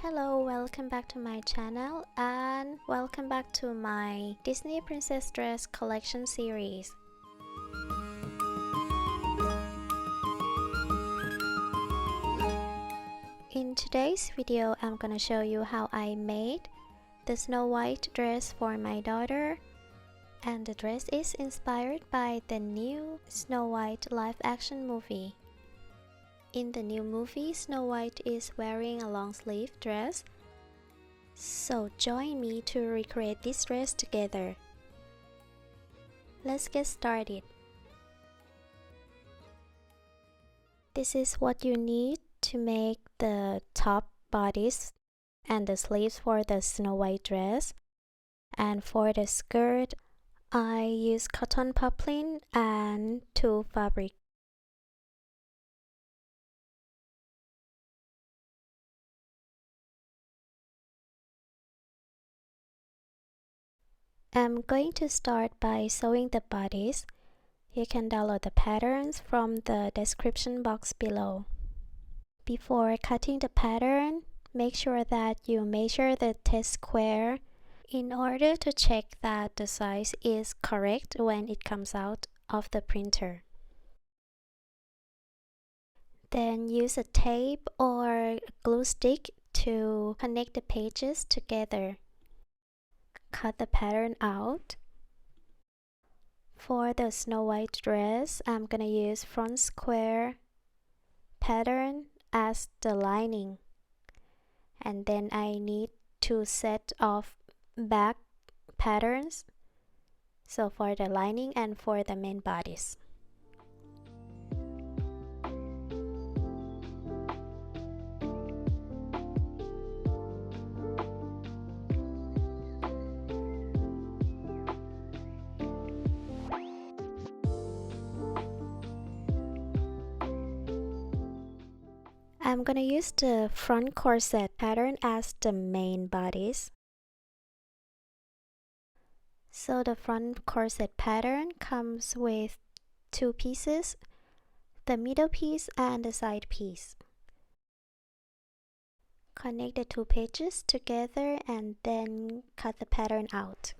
Hello, welcome back to my channel and welcome back to my Disney Princess Dress collection series. In today's video, I'm gonna show you how I made the Snow White dress for my daughter, and the dress is inspired by the new Snow White live-action movie. In the new movie, Snow White is wearing a long-sleeve dress, so join me to recreate this dress together. Let's get started. This is what you need to make the top, bodice, and the sleeves for the Snow White dress. And for the skirt, I use cotton poplin and tulle fabric. I'm going to start by sewing the bodice. You can download the patterns from the description box below. Before cutting the pattern, make sure that you measure the test square in order to check that the size is correct when it comes out of the printer. Then use a tape or glue stick to connect the pages together. Cut the pattern out. For the Snow White dress, I'm gonna use front square pattern as the lining, and then I need 2 sets of back patterns, so for the lining and for the main bodice. I'm gonna use the front corset pattern as the main bodice. So the front corset pattern comes with 2 pieces, the middle piece and the side piece. Connect the 2 pages together and then cut the pattern out.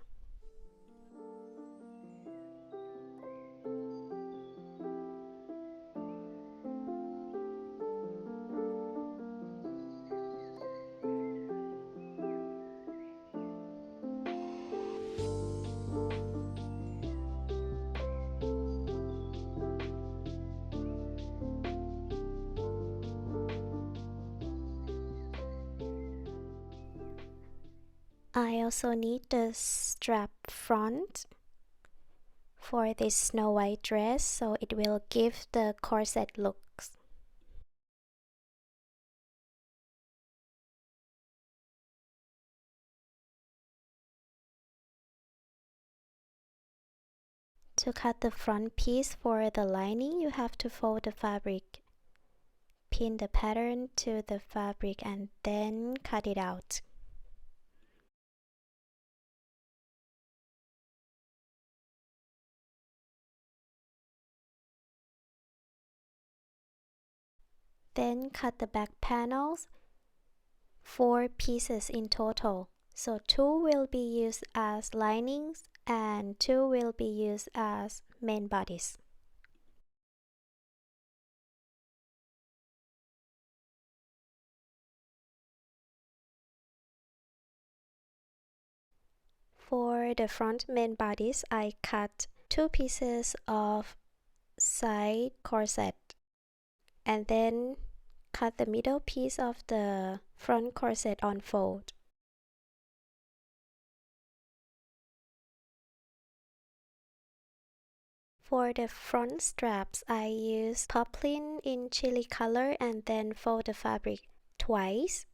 I also need the strap front for this Snow White dress, so it will give the corset looks. To cut the front piece for the lining, you have to fold the fabric. Pin the pattern to the fabric and then cut it out. Then cut the back panels, 4 pieces in total. So 2 will be used as linings and 2 will be used as main bodice. For the front main bodice, I cut 2 pieces of side corset and then cut the middle piece of the front corset on fold. For the front straps, I use poplin in chili color and then fold the fabric twice,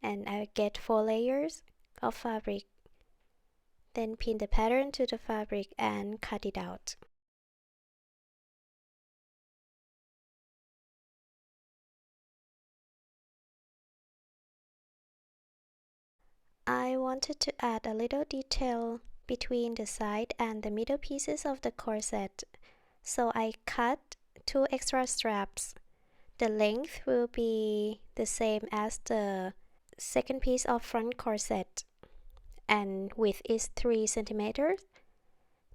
and I get 4 layers of fabric. Then pin the pattern to the fabric and cut it out. I wanted to add a little detail between the side and the middle pieces of the corset, so I cut 2 extra straps. The length will be the same as the second piece of front corset, and width is 3 centimeters.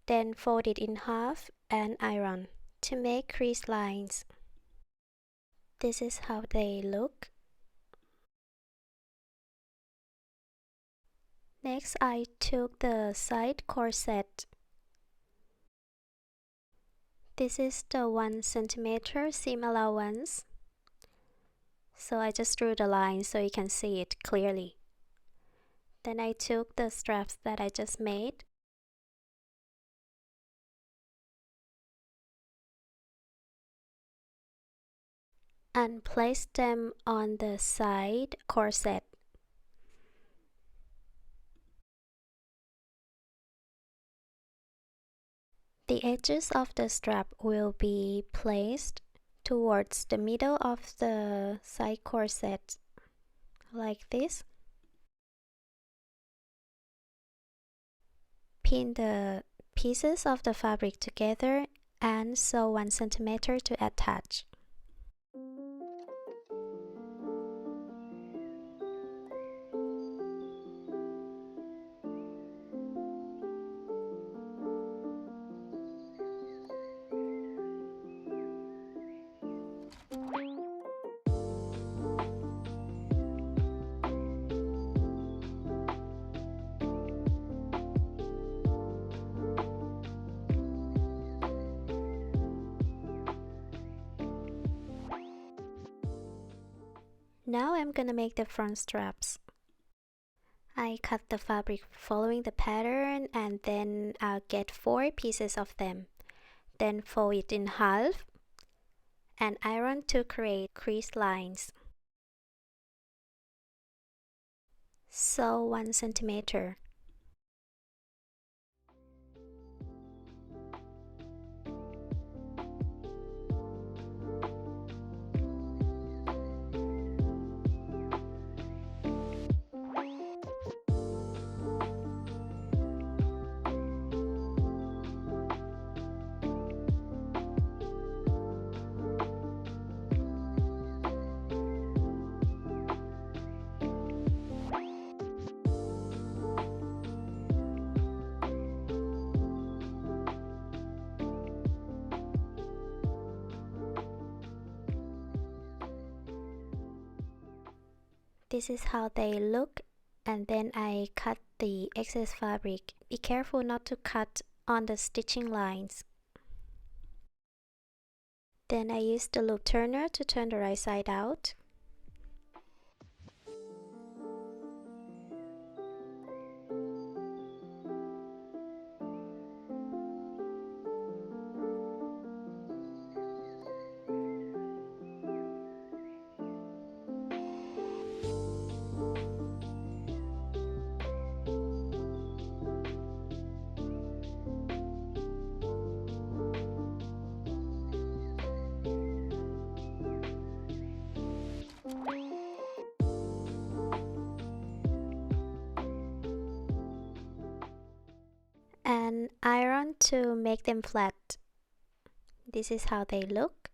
Then fold it in half and iron to make crease lines. This is how they look. Next, I took the side corset. This is the 1 centimeter seam allowance. So I just drew the line so you can see it clearly. Then I took the straps that I just made and placed them on the side corset. The edges of the strap will be placed towards the middle of the side corset, like this. Pin the pieces of the fabric together and sew 1 centimeter to attach. Now I'm gonna make the front straps. I cut the fabric following the pattern and then I'll get 4 pieces of them. Then fold it in half and iron to create crease lines. Sew 1 centimeter. This is how they look, and then I cut the excess fabric. Be careful not to cut on the stitching lines. Then I use the loop turner to turn the right side out. And iron to make them flat. This is how they look.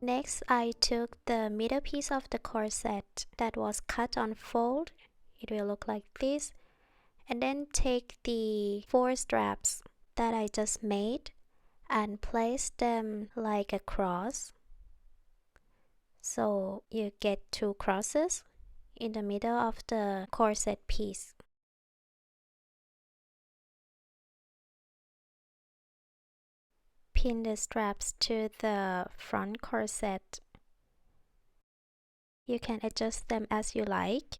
Next, I took the middle piece of the corset that was cut on fold. It will look like this. And then take the 4 straps that I just made and place them like a cross. So you get 2 crosses in the middle of the corset piece. Pin the straps to the front corset. You can adjust them as you like.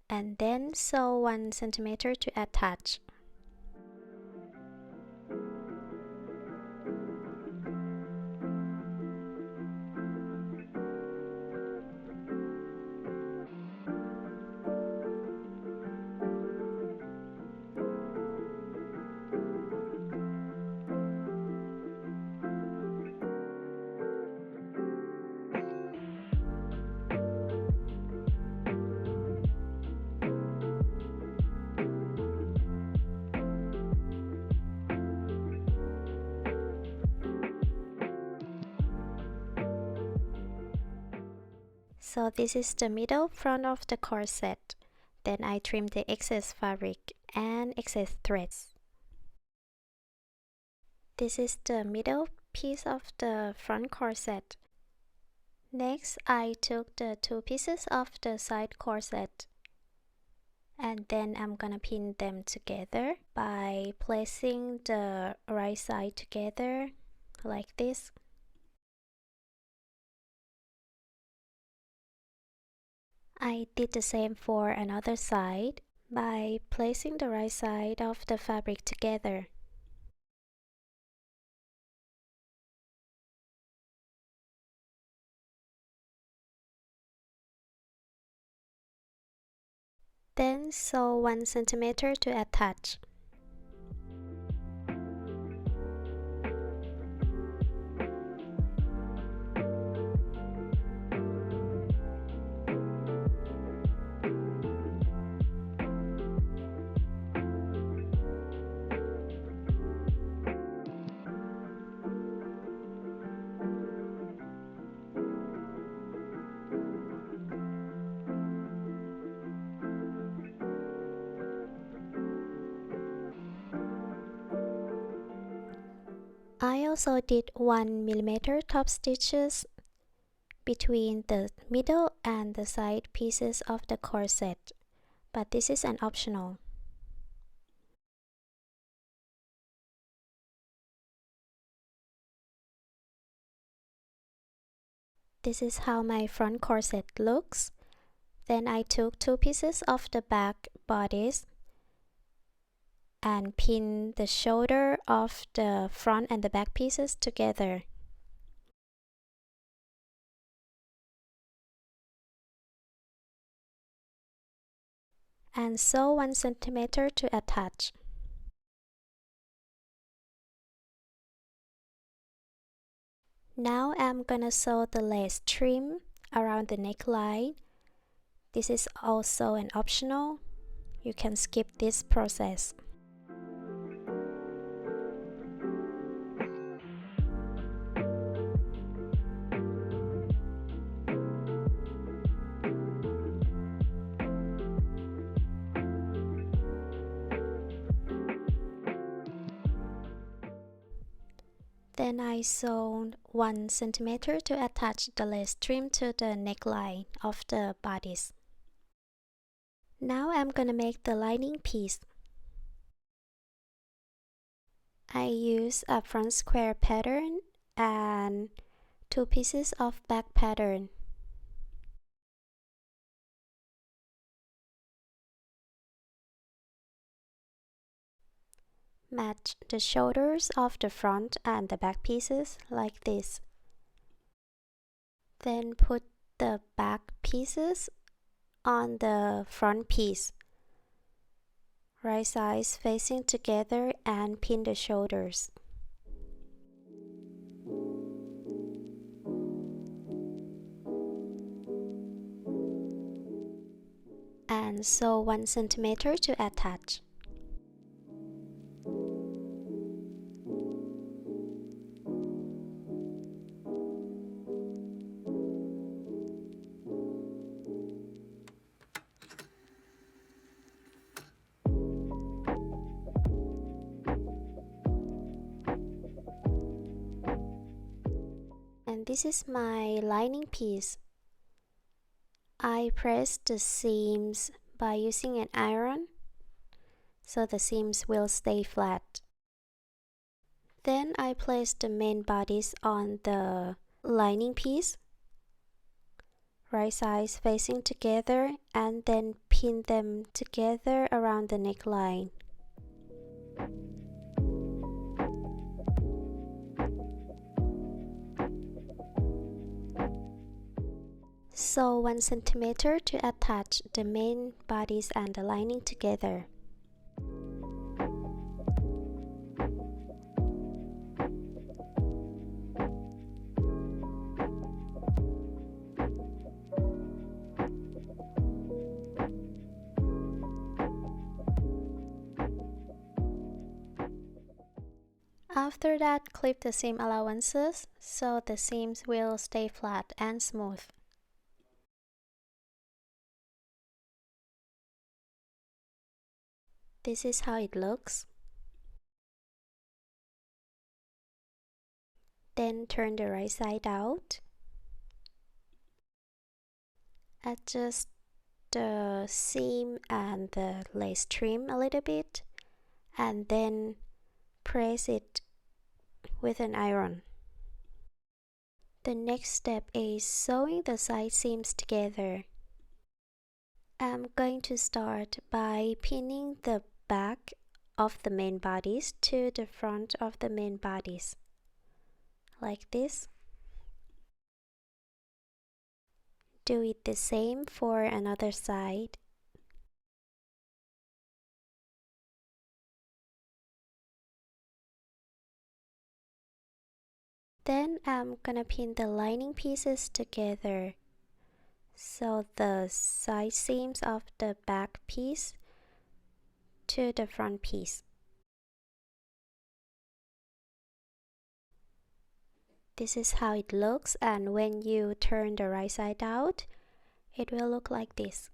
And then sew 1 centimeter to attach. So this is the middle front of the corset. Then I trim the excess fabric and excess threads. This is the middle piece of the front corset. Next, I took the two pieces of the side corset, and then I'm gonna pin them together by placing the right side together like this. I did the same for another side by placing the right side of the fabric together. Then sew 1 centimeter to attach. I also did 1 millimeter top stitches between the middle and the side pieces of the corset, but this is an optional. This is how my front corset looks. Then I took 2 pieces of the back bodice and pinned the shoulder of the front and the back pieces together. And sew 1 centimeter to attach. Now I'm gonna sew the lace trim around the neckline. This is also an optional. You can skip this process. Then I sewed 1 centimeter to attach the lace trim to the neckline of the bodice. Now I'm gonna make the lining piece. I use a front square pattern and 2 pieces of back pattern. Match the shoulders of the front and the back pieces like this. Then put the back pieces on the front piece, right sides facing together, and pin the shoulders. And sew 1 centimeter to attach. And this is my lining piece. I press the seams by using an iron so the seams will stay flat. Then I place the main bodice on the lining piece, right sides facing together, and then pin them together around the neckline. Sew 1 centimeter to attach the main bodice and the lining together. After that, clip the seam allowances so the seams will stay flat and smooth. This is how it looks. Then turn the right side out. Adjust the seam and the lace trim a little bit, and then press it with an iron. The next step is sewing the side seams together. I'm going to start by pinning the back of the main bodice to the front of the main bodice, like this. Do it the same for another side. Then I'm gonna pin the lining pieces together. So the side seams of the back piece to the front piece. This is how it looks, and when you turn the right side out, it will look like this.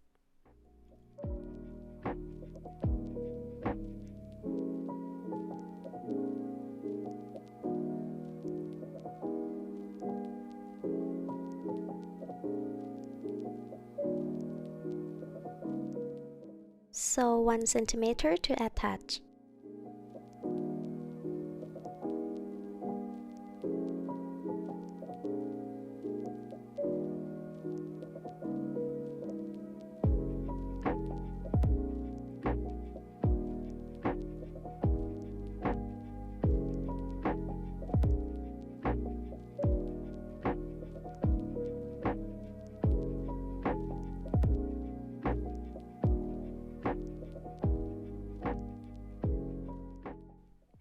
Sew 1 centimeter to attach.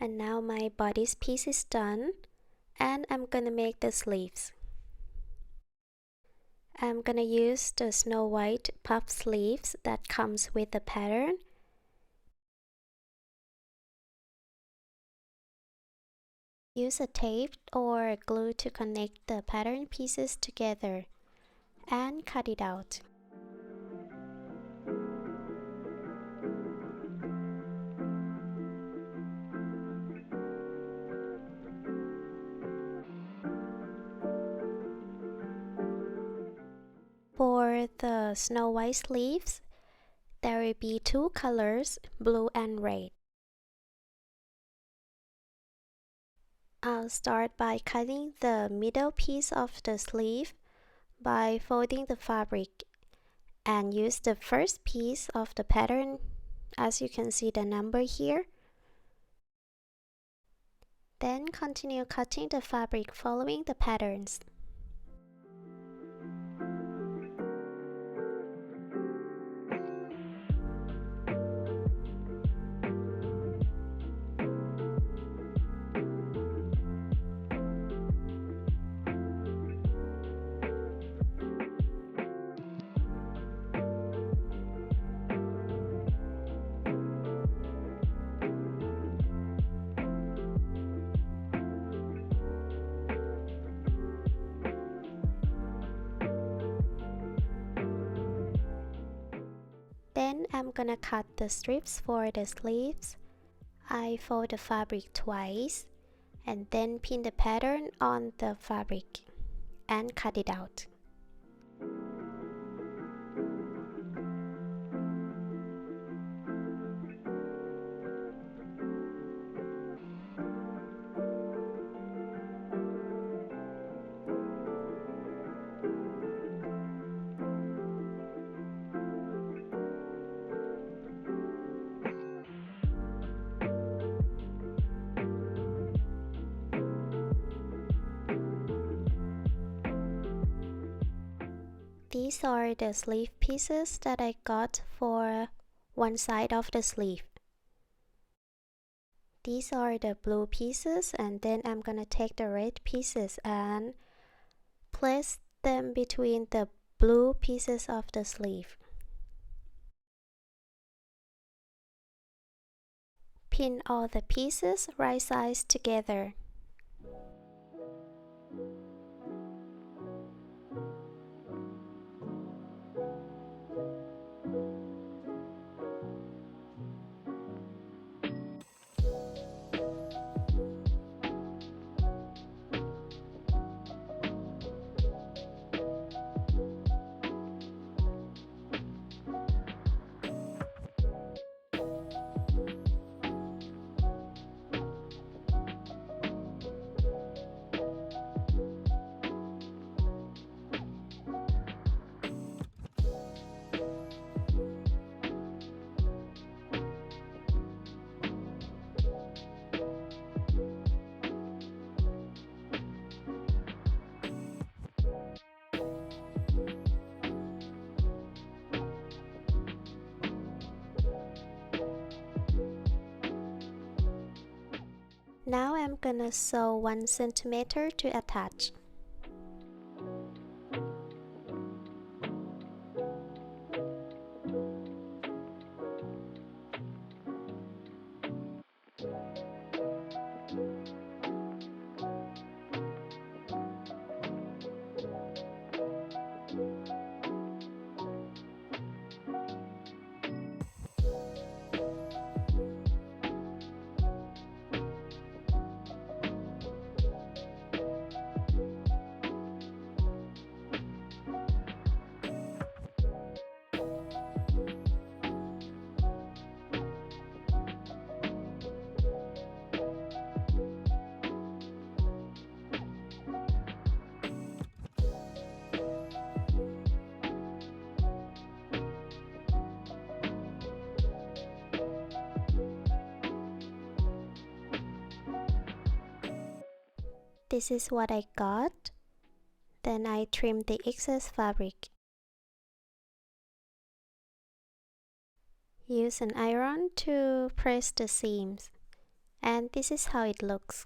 And now my bodice piece is done, and I'm gonna make the sleeves. I'm gonna use the Snow White puff sleeves that comes with the pattern. Use a tape or glue to connect the pattern pieces together and cut it out. For the Snow White sleeves, there will be 2 colors, blue and red. I'll start by cutting the middle piece of the sleeve by folding the fabric and use the first piece of the pattern, as you can see the number here. Then continue cutting the fabric following the patterns. Then I'm gonna cut the strips for the sleeves. I fold the fabric twice and then pin the pattern on the fabric and cut it out. These are the sleeve pieces that I got for one side of the sleeve. These are the blue pieces, and then I'm gonna take the red pieces and place them between the blue pieces of the sleeve. Pin all the pieces right sides together. Now I'm gonna sew 1 centimeter to attach. This is what I got. Then I trim the excess fabric. Use an iron to press the seams. And this is how it looks.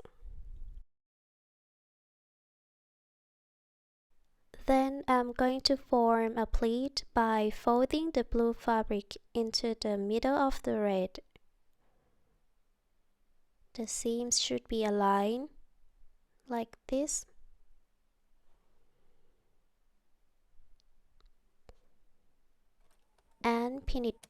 Then I'm going to form a pleat by folding the blue fabric into the middle of the red. The seams should be aligned like this. And pin it.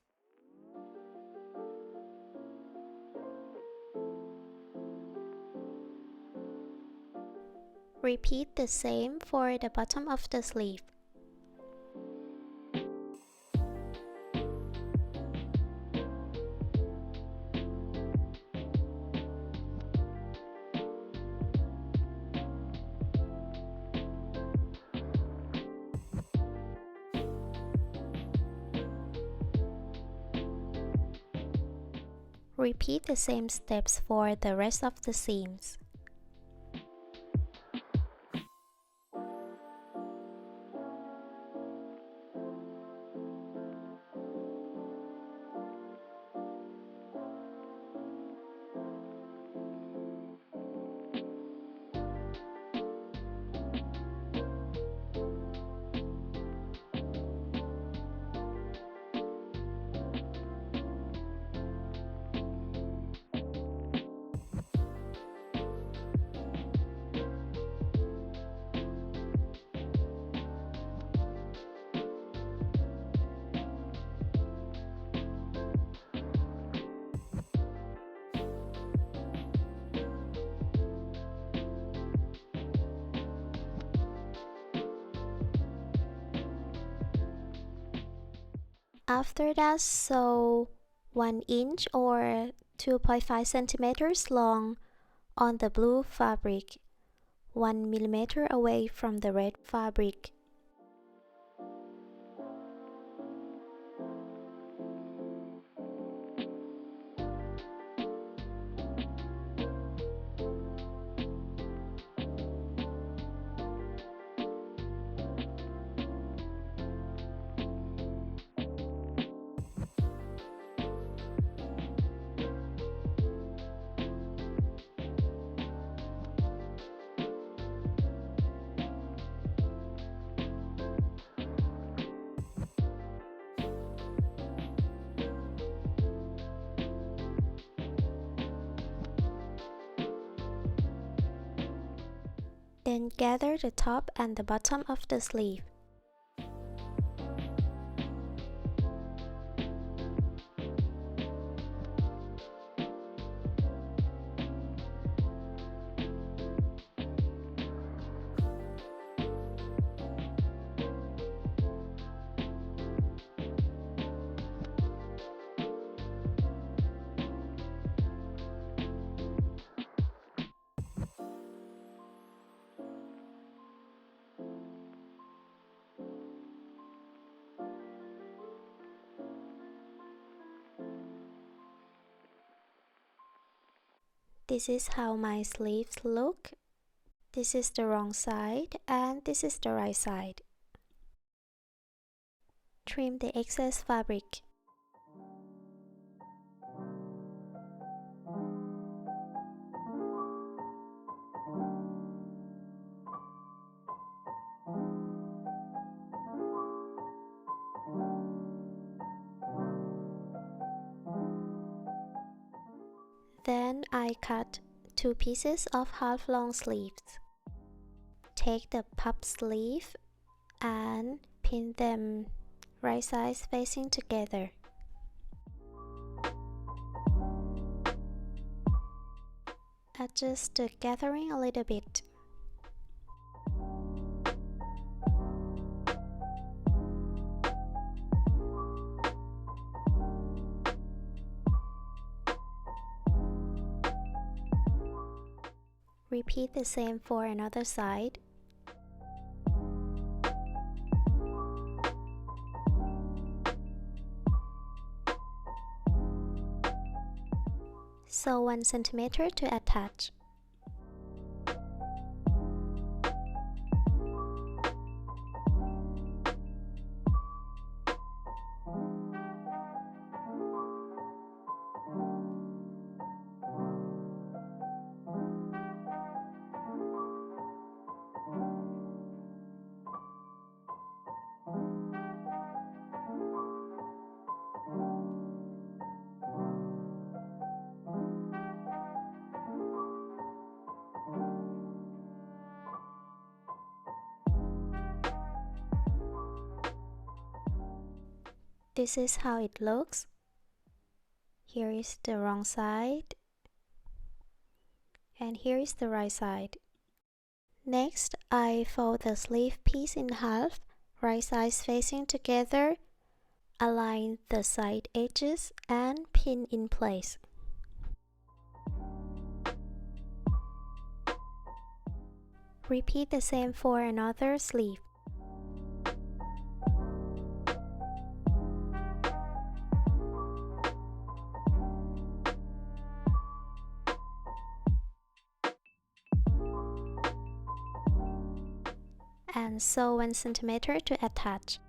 Repeat the same for the bottom of the sleeve. Repeat the same steps for the rest of the seams. After that, sew 1 inch or 2.5 centimeters long on the blue fabric, 1 millimeter away from the red fabric. Then gather the top and the bottom of the sleeve. This is how my sleeves look. This is the wrong side and this is the right side. Trim the excess fabric. Then I cut 2 pieces of half long sleeves. Take the puff sleeve and pin them right sides facing together. Adjust the gathering a little bit. Repeat the same for another side. Sew 1 centimeter to attach. This is how it looks. Here is the wrong side, and here is the right side. Next, I fold the sleeve piece in half, right sides facing together, align the side edges, and pin in place. Repeat the same for another sleeve. And sew 1 centimeter to attach.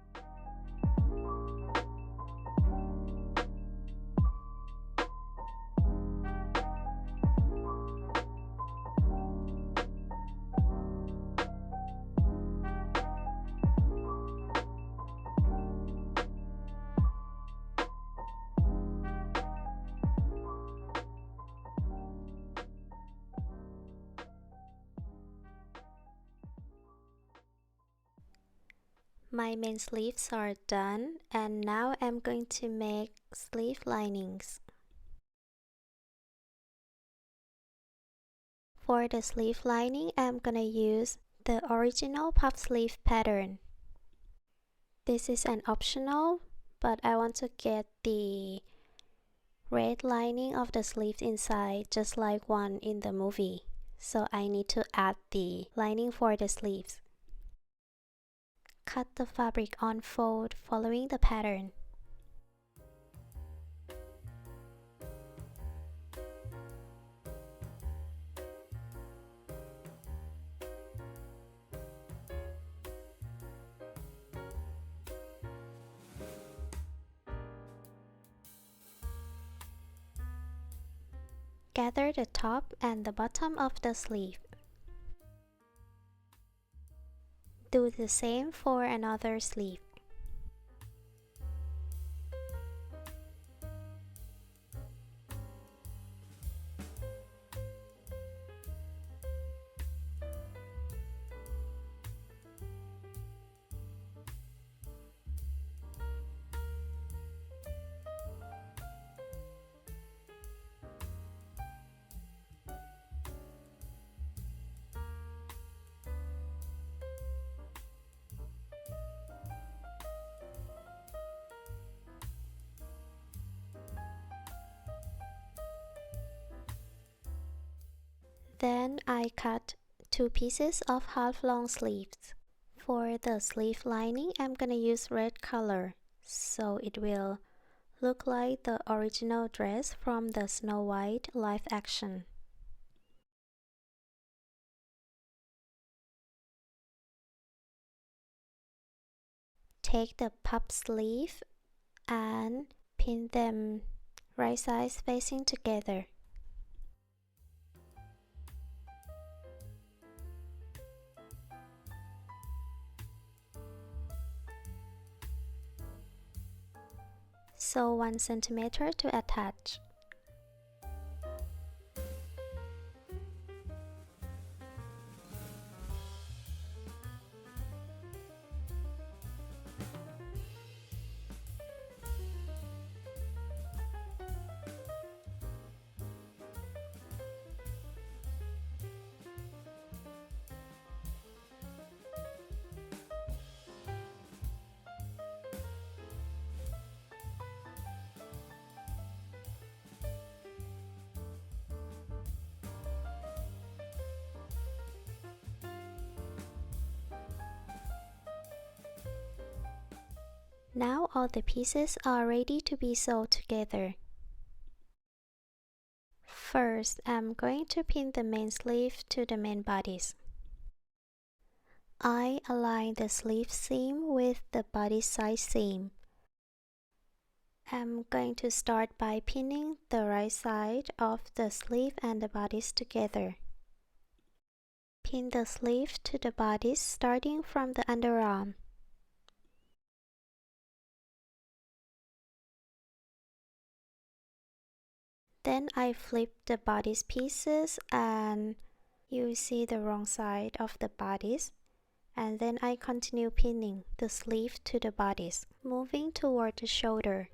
My main sleeves are done, and now I'm going to make sleeve linings. For the sleeve lining, I'm gonna use the original puff sleeve pattern. This is an optional, but I want to get the red lining of the sleeves inside, just like one in the movie. So I need to add the lining for the sleeves. Cut the fabric on fold following the pattern. Gather the top and the bottom of the sleeve. Do the same for another sleeve. Then I cut 2 pieces of half long sleeves. For the sleeve lining, I'm gonna use red color, so it will look like the original dress from the Snow White live action. Take the puff sleeve and pin them right sides facing together. Sew 1 centimeter to attach. Now all the pieces are ready to be sewed together. First, I'm going to pin the main sleeve to the main bodice. I align the sleeve seam with the bodice side seam. I'm going to start by pinning the right side of the sleeve and the bodice together. Pin the sleeve to the bodice starting from the underarm. Then I flip the bodice pieces and you see the wrong side of the bodice. And then I continue pinning the sleeve to the bodice, moving toward the shoulder.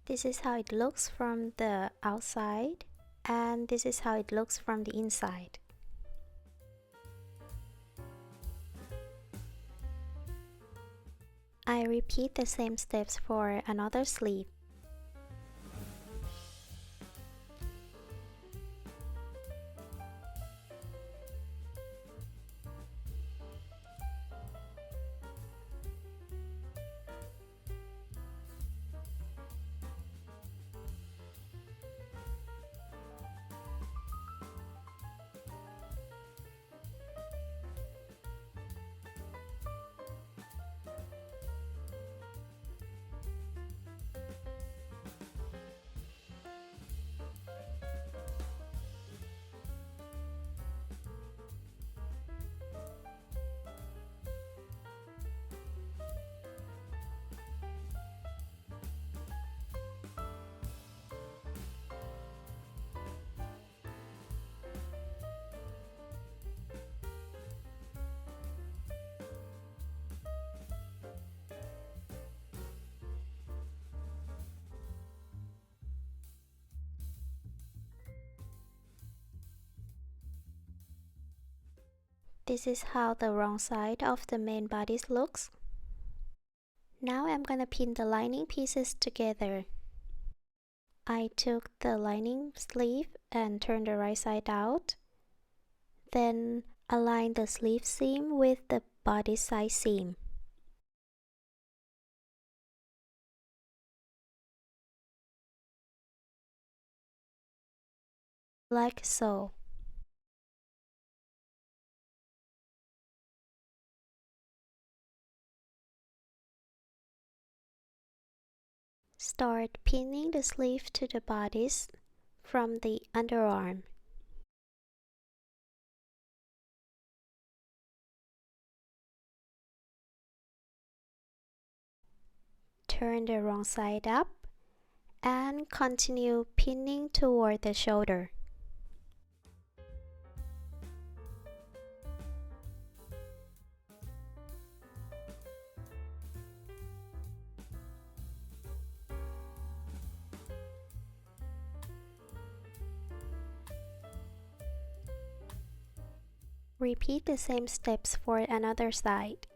This is how it looks from the outside, and this is how it looks from the inside. I repeat the same steps for another sleeve. This is how the wrong side of the main bodice looks. Now I'm gonna pin the lining pieces together. I took the lining sleeve and turned the right side out. Then align the sleeve seam with the bodice side seam. Like so. Start pinning the sleeve to the bodice from the underarm. Turn the wrong side up and continue pinning toward the shoulder. Repeat the same steps for another side.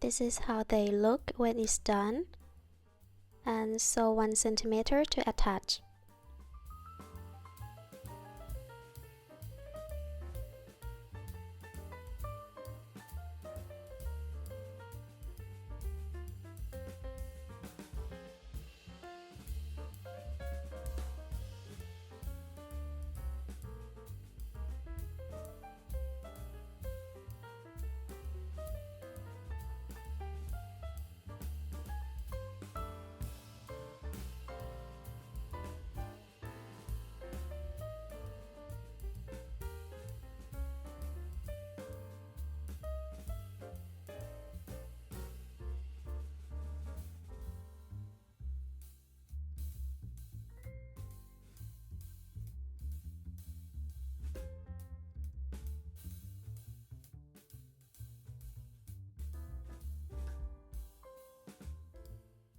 This is how they look when it's done, and sew 1 centimeter to attach.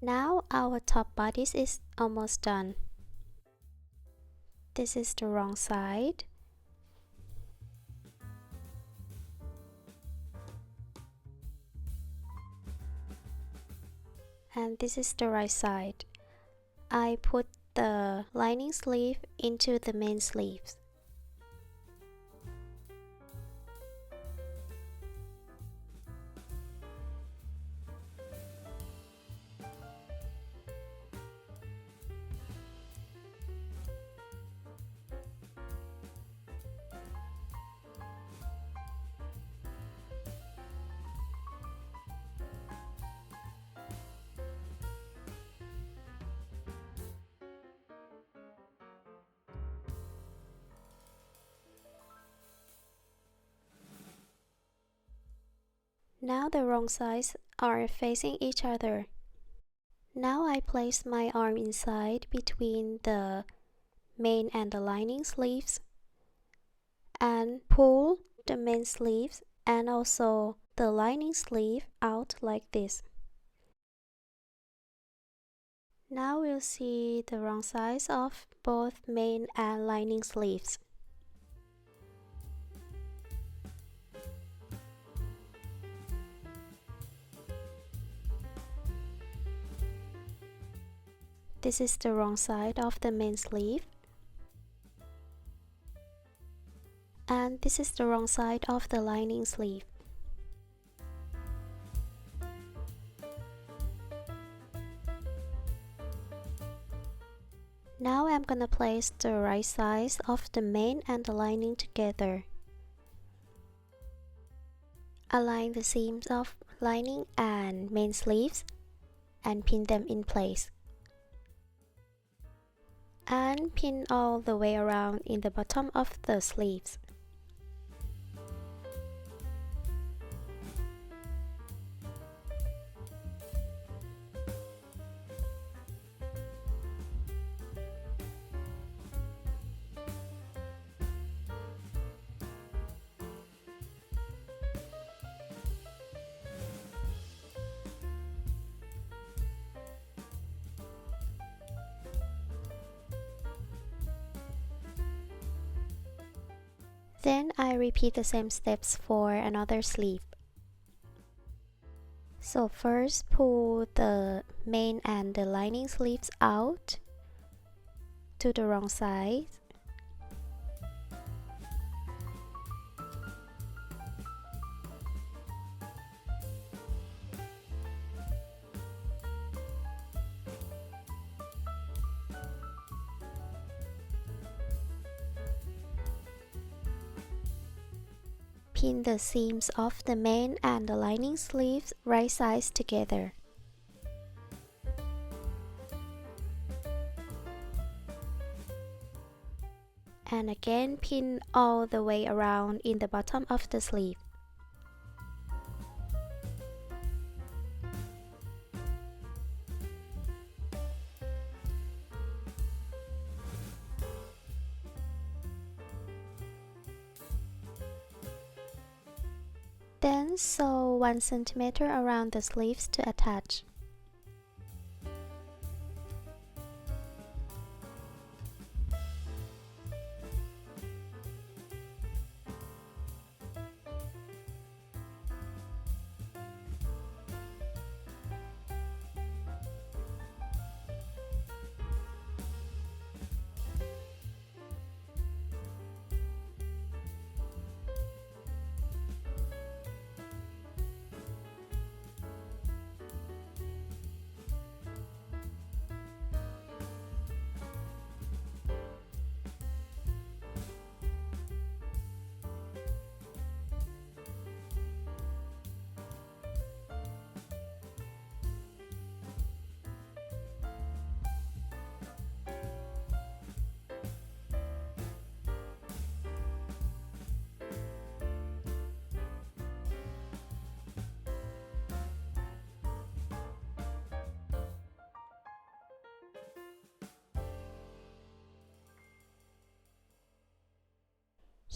Now our top bodice is almost done. This is the wrong side. And this is the right side. I put the lining sleeve into the main sleeves. Now the wrong sides are facing each other. Now I place my arm inside between the main and the lining sleeves and pull the main sleeves and also the lining sleeve out like this. Now we'll see the wrong sides of both main and lining sleeves. This is the wrong side of the main sleeve. And this is the wrong side of the lining sleeve. Now I'm gonna place the right sides of the main and the lining together. Align the seams of lining and main sleeves and pin them in place. And pin all the way around in the bottom of the sleeves. Then I repeat the same steps for another sleeve. So first pull the main and the lining sleeves out to the wrong side. Pin the seams of the main and the lining sleeves right sides together. And again pin all the way around in the bottom of the sleeve. Then sew 1 centimeter around the sleeves to attach.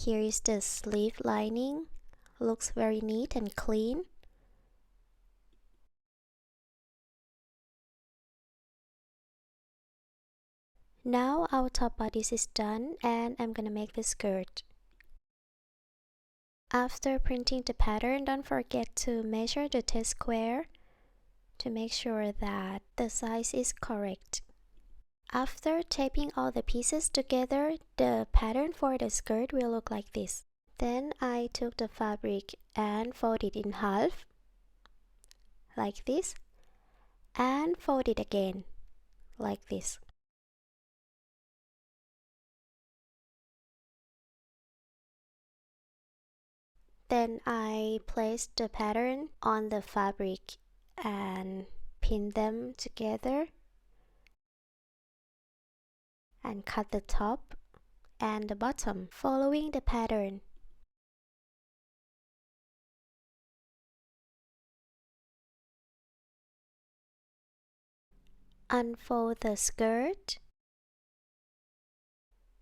Here is the sleeve lining. Looks very neat and clean. Now our top bodice is done and I'm gonna make the skirt. After printing the pattern, don't forget to measure the test square to make sure that the size is correct. After taping all the pieces together, the pattern for the skirt will look like this. Then I took the fabric and folded it in half, like this, and fold it again, like this. Then I placed the pattern on the fabric and pin them together and cut the top and the bottom following the pattern. Unfold the skirt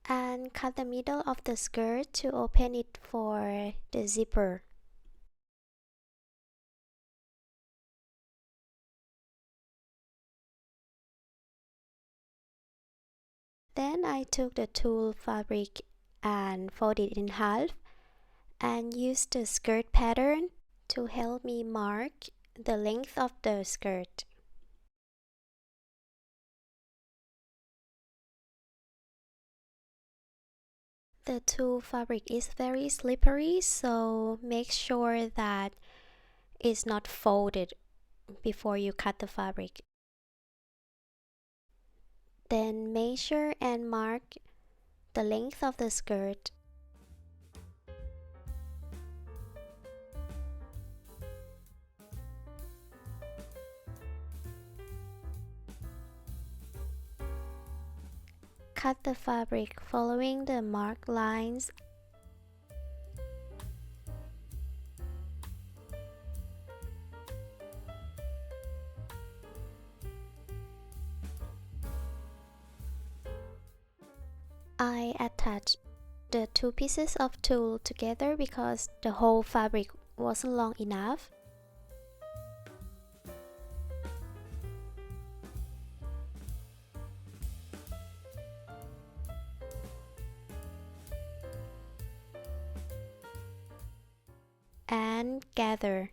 and cut the middle of the skirt to open it for the zipper. Then I took the tulle fabric and folded it in half and used the skirt pattern to help me mark the length of the skirt. The tulle fabric is very slippery, so make sure that it's not folded before you cut the fabric. Then measure and mark the length of the skirt. Cut the fabric following the marked lines. I attached the two pieces of tulle together because the whole fabric wasn't long enough. And gather.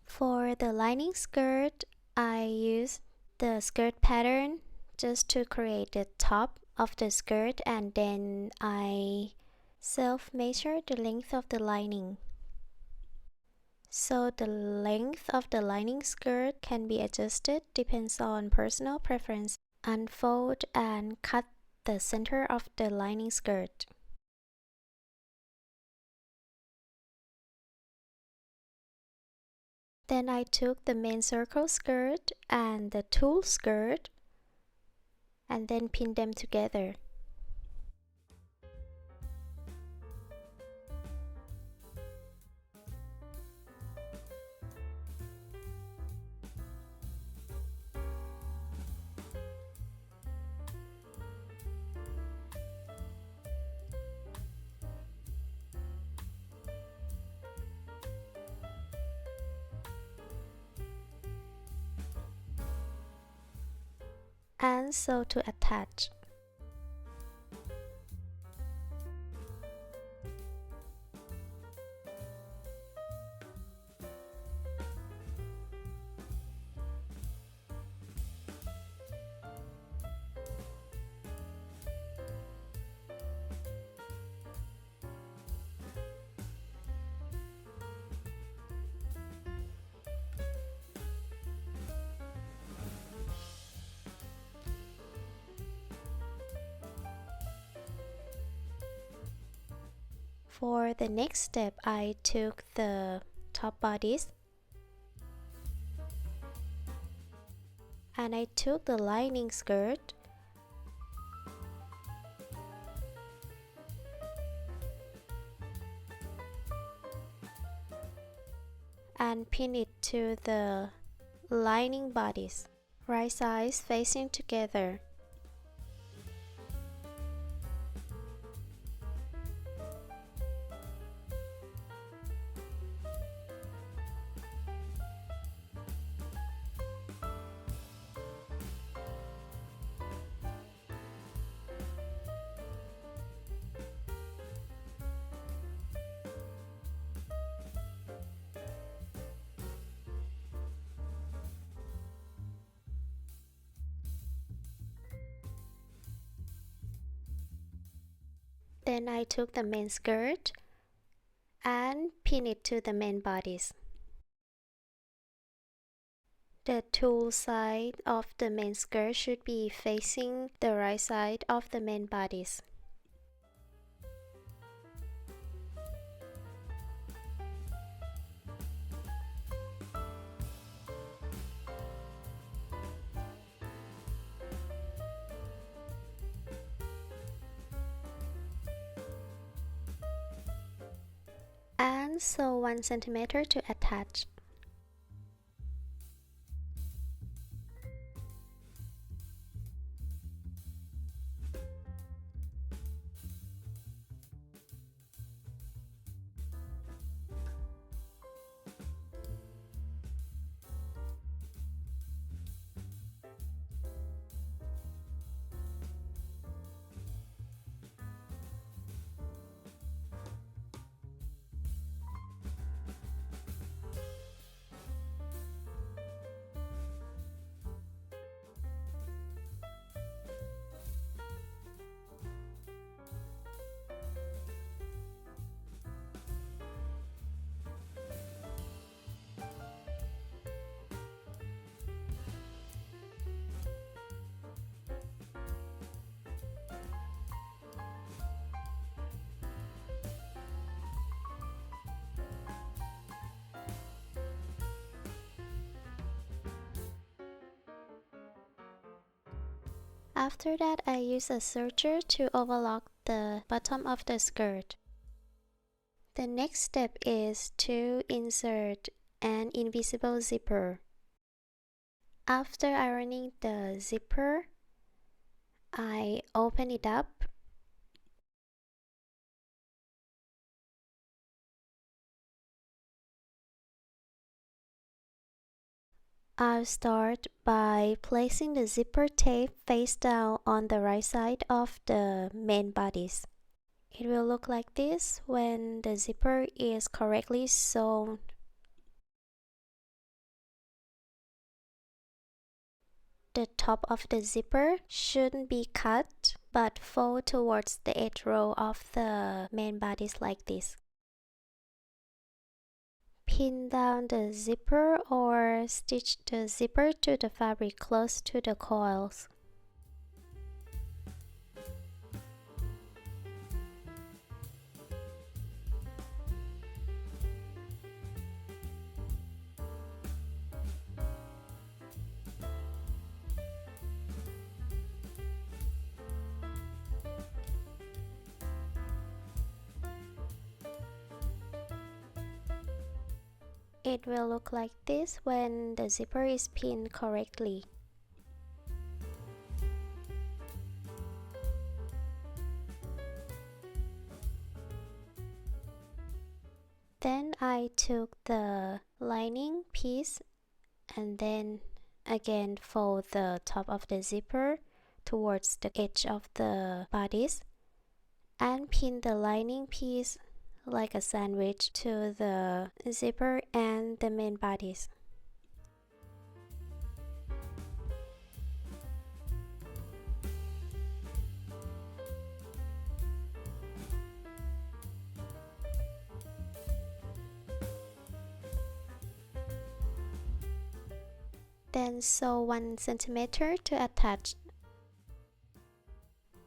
For the lining skirt, I used the skirt pattern just to create the top of the skirt, and then I self-measured the length of the lining. So the length of the lining skirt can be adjusted, depends on personal preference. Unfold and cut the center of the lining skirt. Then I took the main circle skirt and the tulle skirt and then pinned them together. And sew to attach. For the next step, I took the top bodice And I took the lining skirt and pin it to the lining bodice, right sides facing together. Then I took the main skirt and pin it to the main bodice. The tulle side of the main skirt should be facing the right side of the main bodice. And sew 1 centimeter to attach. After that, I use a serger to overlock the bottom of the skirt. The next step is to insert an invisible zipper. After ironing the zipper, I open it up . I'll start by placing the zipper tape face down on the right side of the main bodice. It will look like this when the zipper is correctly sewn. The top of the zipper shouldn't be cut, but fold towards the edge row of the main bodice like this. Pin down the zipper or stitch the zipper to the fabric close to the coils. It will look like this when the zipper is pinned correctly. Then I took the lining piece and then again fold the top of the zipper towards the edge of the bodice and pin the lining piece like a sandwich to the zipper and the main bodice. Then sew 1 centimeter to attach.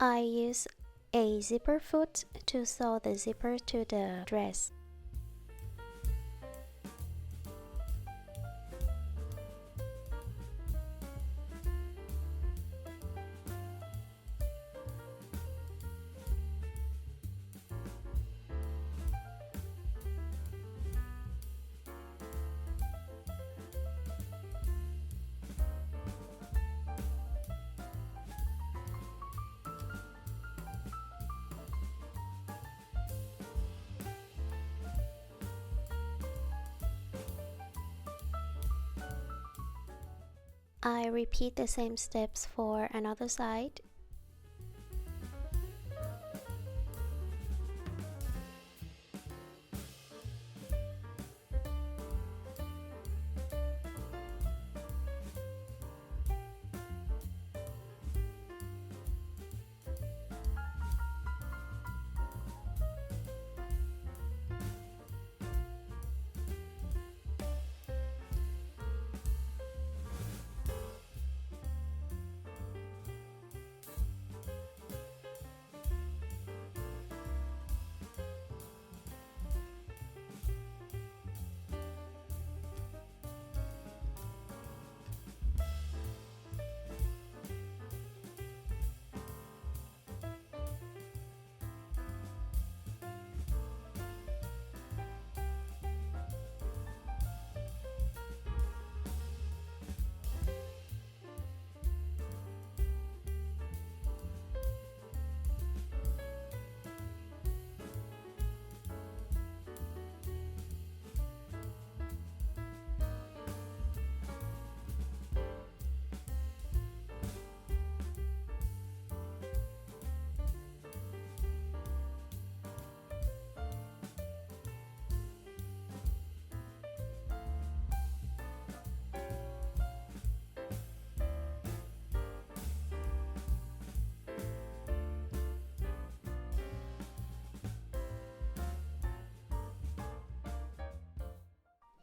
I use a zipper foot to sew the zipper to the dress. I repeat the same steps for another side.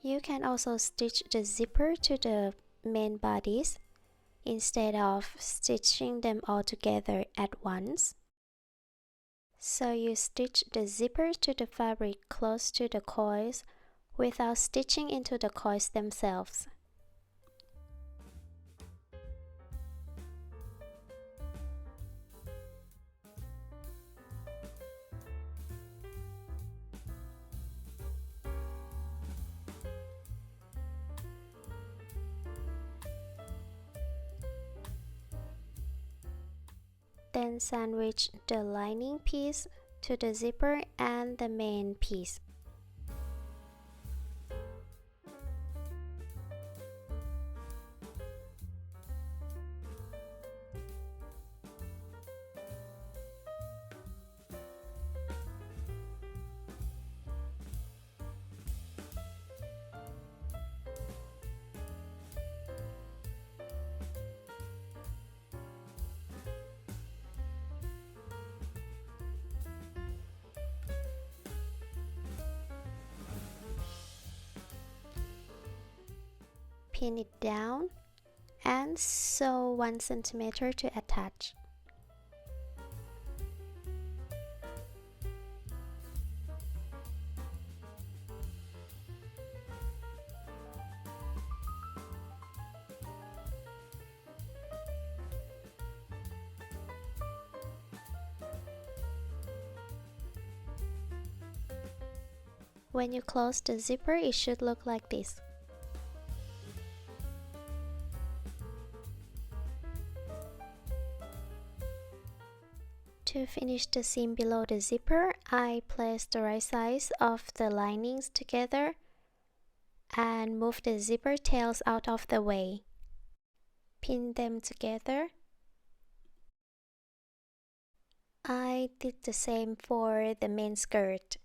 You can also stitch the zipper to the main bodice instead of stitching them all together at once. So you stitch the zipper to the fabric close to the coils without stitching into the coils themselves. Then sandwich the lining piece to the zipper and the main piece. Pin it down and sew 1 centimeter to attach. When you close the zipper, it should look like this. To finish the seam below the zipper, I place the right sides of the linings together and move the zipper tails out of the way. Pin them together. I did the same for the main skirt.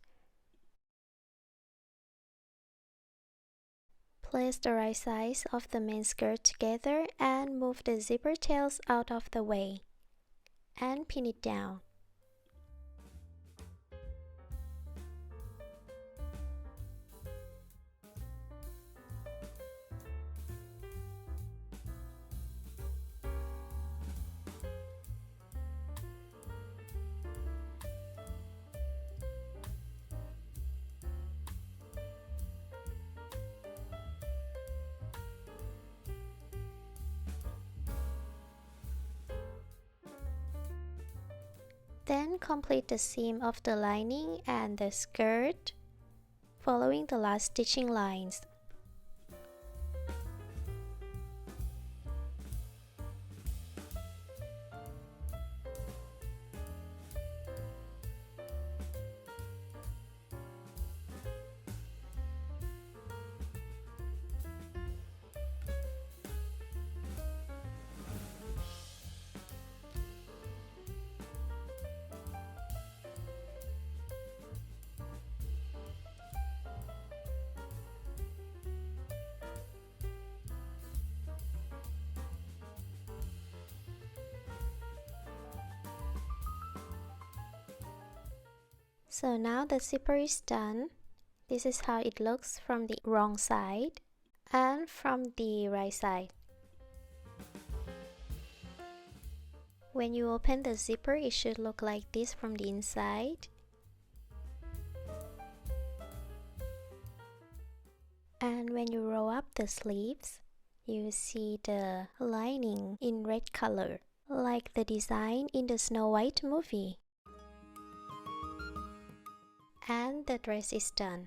Place the right sides of the main skirt together and move the zipper tails out of the way and pin it down. Then complete the seam of the lining and the skirt, following the last stitching lines. So now the zipper is done. This is how it looks from the wrong side and from the right side. When you open the zipper, it should look like this from the inside. And when you roll up the sleeves, you see the lining in red color, like the design in the Snow White movie. And the dress is done.